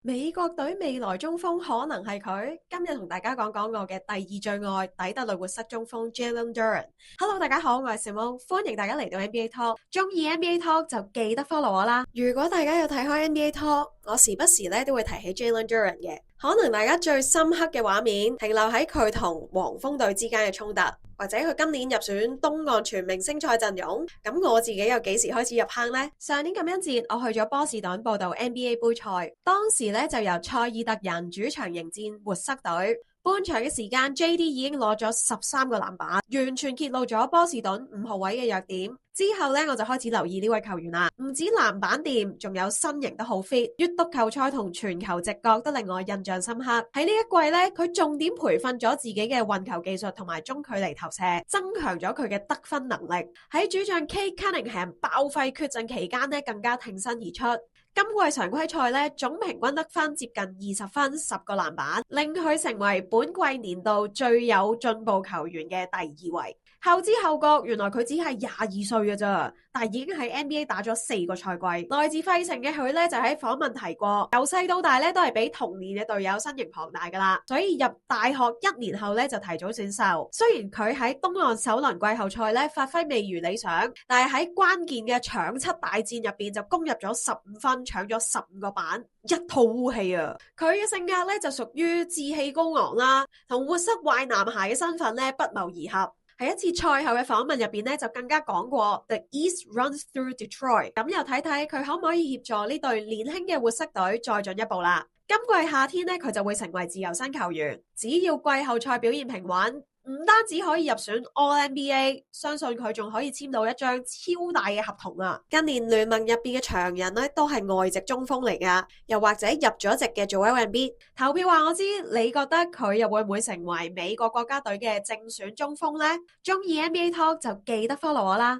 美國隊未來中鋒可能係佢。今日同大家講講我嘅第二最愛底特律活塞中鋒 Jalen Duren。Hello，大家好，我係 Simone，歡迎大家嚟到 NBA Talk。中意 NBA Talk 就記得 follow 我啦。如果大家有睇開 NBA Talk，我時不時咧都會提起 Jalen Duren 嘅。可能大家最深刻嘅畫面停留喺佢同黃蜂隊之間嘅衝突，或者佢今年入選東岸全明星賽陣容。咁我自己又幾時開始入坑呢？上年感恩節我去咗波士頓報道 NBA 杯賽，當時咧就由塞爾特人主場迎戰活塞隊。半場嘅時間 JD 已經攞咗13個籃板，完全揭露咗波士頓5號位嘅弱點。之後咧我就開始留意呢位球員啦，唔止籃板掂，仲有身形都好 fit，閱讀球賽同傳球直覺都令我印象深刻。喺呢一季咧，佢重點培訓咗自己嘅運球技術同埋中距離投射，增強咗佢嘅得分能力。喺主將 Cade Cunningham 爆廢缺陣期間咧，更加挺身而出。今季常規賽咧，總平均得分接近20分，10個籃板，令佢成為本季年度最有進步球員嘅第2位。後知後覺，原來佢只係22歲嘅咋，但已經喺 NBA 打咗4個賽季。來自費城嘅佢咧就喺訪問提過，由細到大咧都係比同年嘅隊友身形龐大噶啦，所以入大學1年後咧就提早選秀。雖然佢喺東岸首輪季後賽咧發揮未如理想，但係喺關鍵嘅搶七大戰入邊就攻入咗15分，搶咗15個板，一套烏氣啊！佢嘅性格咧就屬於志氣高昂啦，同活塞壞男孩嘅身份咧不謀而合。喺一次賽後嘅訪問入邊咧，就更加講過 The East runs through Detroit。咁又睇睇佢可唔可以協助呢隊年輕嘅活塞隊再進一步啦。今季夏天咧，佢就會成為自由身球員，只要季後賽表現平穩，唔單止可以入選 All NBA， 相信佢仲可以簽到一張超大嘅合同啊！近年聯盟入邊嘅長人咧都係外籍中鋒嚟噶，又或者入咗籍嘅做 Joel Embiid。投票話我知，你覺得佢又會唔會成為美國國家隊嘅正選中鋒呢？中意 NBA Talk 就記得 follow 我啦！